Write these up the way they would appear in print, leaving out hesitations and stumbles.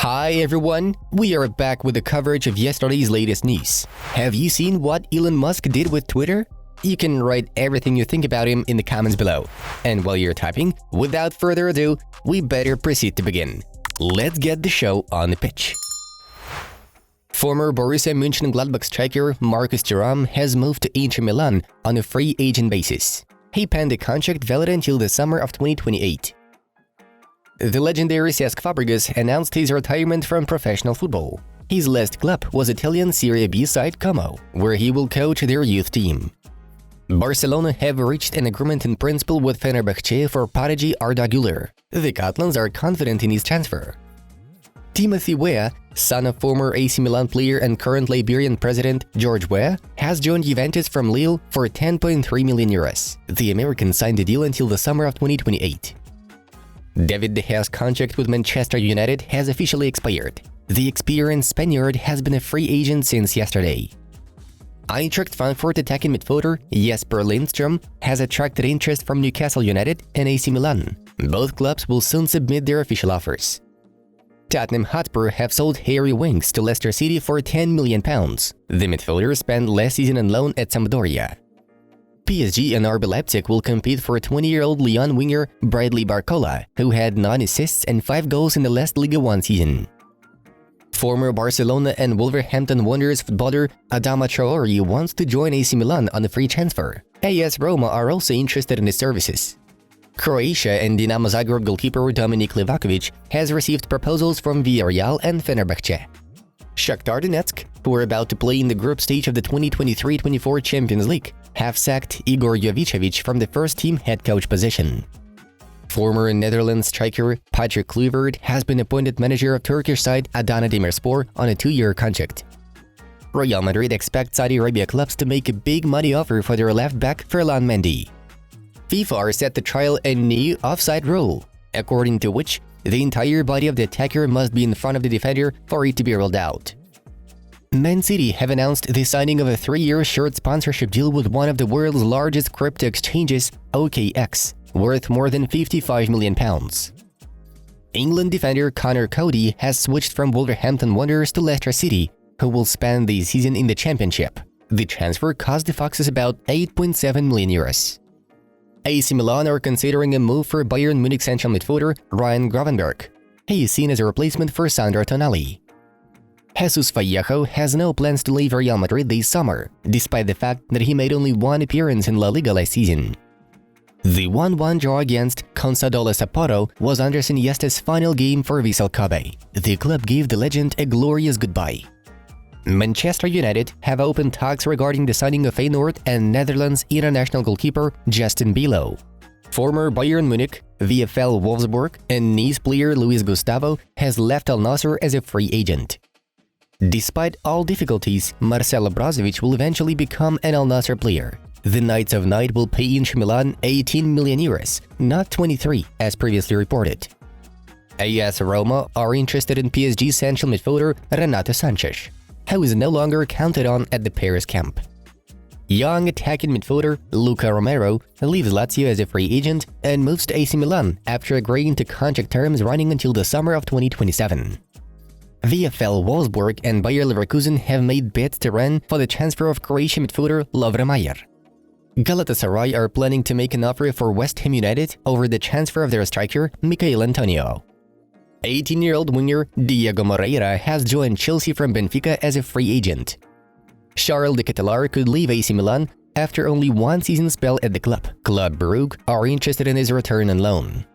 Hi everyone, we are back with the coverage of yesterday's latest news. Have you seen what Elon Musk did with Twitter? You can write everything you think about him in the comments below. And while you're typing, without further ado, we better proceed to begin. Let's get the show on the pitch. Former Borussia Mönchengladbach striker Marcus Thuram has moved to Inter Milan on a free agent basis. He penned a contract valid until the summer of 2028. The legendary Cesc Fabregas announced his retirement from professional football. His last club was Italian Serie B side Como, where he will coach their youth team. Barcelona have reached an agreement in principle with Fenerbahce for Prodigy Arda Güler. The Catalans are confident in his transfer. Timothy Weah, son of former AC Milan player and current Liberian president George Weah, has joined Juventus from Lille for 10.3 million euros. The American signed the deal until the summer of 2028. David De Gea's contract with Manchester United has officially expired. The experienced Spaniard has been a free agent since yesterday. Eintracht Frankfurt attacking midfielder Jesper Lindström has attracted interest from Newcastle United and AC Milan. Both clubs will soon submit their official offers. Tottenham Hotspur have sold Harry Winks to Leicester City for £10 million. The midfielder spent last season on loan at Sampdoria. PSG and RB Leipzig will compete for 20-year-old Lyon winger Bradley Barcola, who had 9 assists and 5 goals in the last Liga 1 season. Former Barcelona and Wolverhampton Wanderers footballer Adama Traoré wants to join AC Milan on a free transfer. AS Roma are also interested in his services. Croatia and Dinamo Zagreb goalkeeper Dominik Livakovic has received proposals from Villarreal and Fenerbahce. Shakhtar Donetsk, who are about to play in the group stage of the 2023-24 Champions League, have sacked Igor Jovicevic from the first-team head coach position. Former Netherlands striker Patrick Kluivert has been appointed manager of Turkish side Adana Demirspor on a 2-year contract. Real Madrid expects Saudi Arabia clubs to make a big money offer for their left-back Edouard Mendy. FIFA are set to trial a new offside rule, according to which the entire body of the attacker must be in front of the defender for it to be rolled out. Man City have announced the signing of a 3-year shirt sponsorship deal with one of the world's largest crypto exchanges, OKX, worth more than £55 million. England defender Connor Cody has switched from Wolverhampton Wanderers to Leicester City, who will spend the season in the Championship. The transfer cost the Foxes about €8.7 million. AC Milan are considering a move for Bayern Munich central midfielder Ryan Gravenberch. He is seen as a replacement for Sandro Tonali. Jesus Vallejo has no plans to leave Real Madrid this summer, despite the fact that he made only 1 appearance in La Liga last season. The 1-1 draw against Consadole Sapporo was Anderson Iniesta's final game for Vissel Kobe. The club gave the legend a glorious goodbye. Manchester United have opened talks regarding the signing of Feyenoord and Netherlands international goalkeeper Justin Bijlow. Former Bayern Munich, VfL Wolfsburg, and Nice player Luis Gustavo has left Al Nassr as a free agent. Despite all difficulties, Marcelo Brozovic will eventually become an Al Nassr player. The Knights of Night will pay Inter Milan €18 million, not 23 as previously reported. AS Roma are interested in PSG central midfielder Renato Sanches, who is no longer counted on at the Paris camp. Young attacking midfielder Luca Romero leaves Lazio as a free agent and moves to AC Milan after agreeing to contract terms running until the summer of 2027. VfL Wolfsburg and Bayer Leverkusen have made bids to run for the transfer of Croatian midfielder Lovre Majer. Galatasaray are planning to make an offer for West Ham United over the transfer of their striker Michail Antonio. 18-year-old winger Diego Moreira has joined Chelsea from Benfica as a free agent. Charles de Ketelaere could leave AC Milan after only 1 season spell at the club. Club Brugge are interested in his return on loan.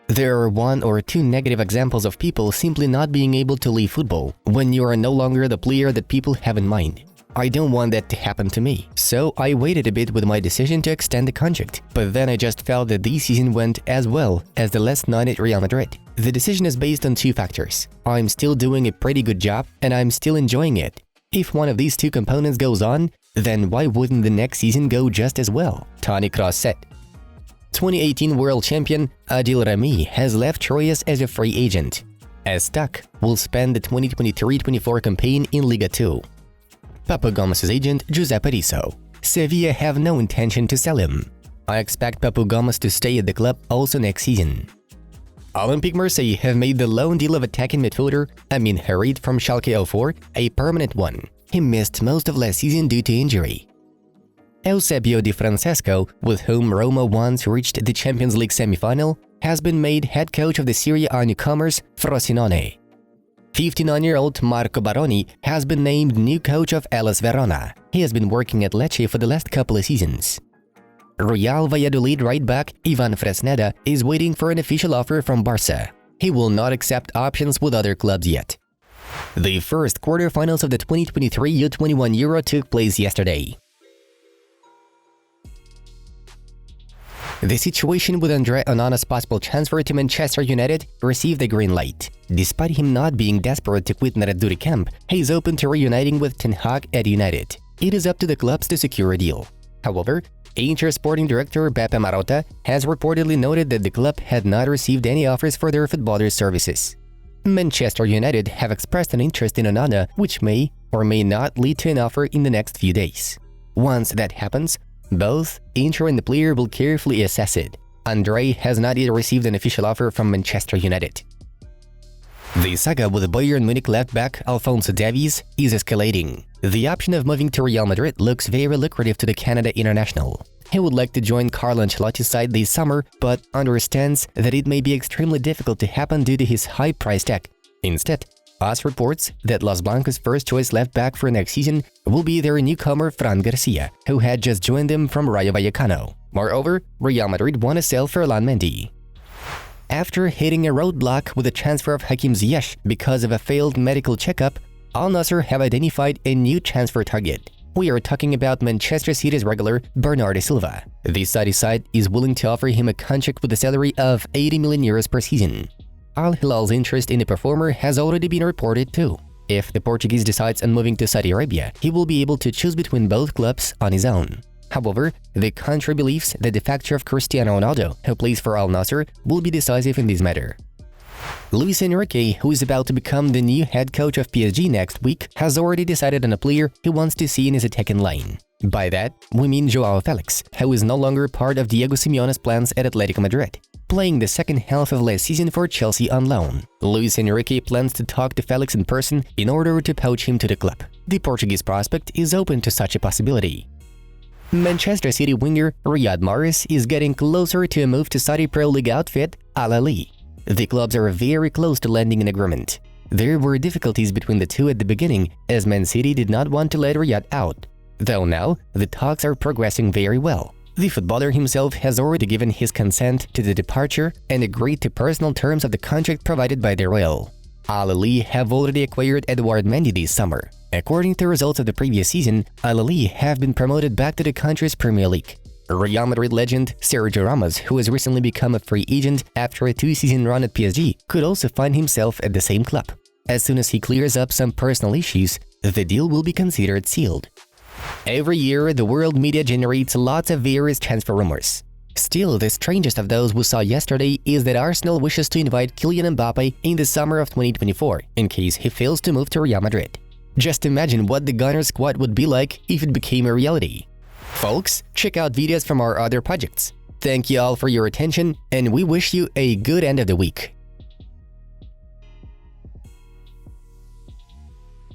There are 1 or 2 negative examples of people simply not being able to leave football when you are no longer the player that people have in mind. I don't want that to happen to me, so I waited a bit with my decision to extend the contract, but then I just felt that this season went as well as the last 9 at Real Madrid. The decision is based on 2 factors. I'm still doing a pretty good job and I'm still enjoying it. If one of these 2 components goes on, then why wouldn't the next season go just as well? Toni Kroos said. 2018 world champion Adil Rami has left Troyes as a free agent. As Stuck will spend the 2023-24 campaign in Liga 2. Papu Gomez's agent Giuseppe Risso. Sevilla have no intention to sell him. I expect Papu Gomez to stay at the club also next season. Olympique Marseille have made the loan deal of attacking midfielder Amin Harit from Schalke 04 a permanent one. He missed most of last season due to injury. Eusebio Di Francesco, with whom Roma once reached the Champions League semi-final, has been made head coach of the Serie A newcomers Frosinone. 59-year-old Marco Baroni has been named new coach of Hellas Verona. He has been working at Lecce for the last couple of seasons. Real Valladolid right-back Ivan Fresneda is waiting for an official offer from Barca. He will not accept options with other clubs yet. The first quarterfinals of the 2023 U21 Euro took place yesterday. The situation with Andre Onana's possible transfer to Manchester United received a green light. Despite him not being desperate to quit Nerazzurri camp, he is open to reuniting with Ten Hag at United. It is up to the clubs to secure a deal. However, Inter sporting director Beppe Marotta has reportedly noted that the club had not received any offers for their footballer's services. Manchester United have expressed an interest in Onana, which may or may not lead to an offer in the next few days. Once that happens, both Inter and the player will carefully assess it. Andre has not yet received an official offer from Manchester United. The saga with Bayern Munich left-back Alphonso Davies is escalating. The option of moving to Real Madrid looks very lucrative to the Canada international. He would like to join Carlo Ancelotti's side this summer, but understands that it may be extremely difficult to happen due to his high price tag. Instead, AS reports that Los Blancos' first-choice left-back for next season will be their newcomer Fran Garcia, who had just joined them from Rayo Vallecano. Moreover, Real Madrid want to sell Edouard Mendy. After hitting a roadblock with the transfer of Hakim Ziyech because of a failed medical checkup, Al Nassr have identified a new transfer target. We are talking about Manchester City's regular Bernardo Silva. The Saudi side is willing to offer him a contract with a salary of 80 million euros per season. Al Hilal's interest in the performer has already been reported too. If the Portuguese decides on moving to Saudi Arabia, he will be able to choose between both clubs on his own. However, the country believes that the factor of Cristiano Ronaldo, who plays for Al Nassr, will be decisive in this matter. Luis Enrique, who is about to become the new head coach of PSG next week, has already decided on a player he wants to see in his attacking line. By that, we mean Joao Felix, who is no longer part of Diego Simeone's plans at Atletico Madrid, playing the second half of last season for Chelsea on loan. Luis Enrique plans to talk to Felix in person in order to poach him to the club. The Portuguese prospect is open to such a possibility. Manchester City winger Riyad Mahrez is getting closer to a move to Saudi Pro League outfit Ahli. The clubs are very close to landing an agreement. There were difficulties between the two at the beginning, as Man City did not want to let Riyad out. Though now, the talks are progressing very well. The footballer himself has already given his consent to the departure and agreed to personal terms of the contract provided by the Real. Ahli have already acquired Edouard Mendy this summer. According to results of the previous season, Ahli have been promoted back to the country's Premier League. Real Madrid legend Sergio Ramos, who has recently become a free agent after a two-season run at PSG, could also find himself at the same club. As soon as he clears up some personal issues, the deal will be considered sealed. Every year, the world media generates lots of various transfer rumors. Still, the strangest of those we saw yesterday is that Arsenal wishes to invite Kylian Mbappe in the summer of 2024, in case he fails to move to Real Madrid. Just imagine what the Gunners squad would be like if it became a reality. Folks, check out videos from our other projects. Thank you all for your attention, and we wish you a good end of the week.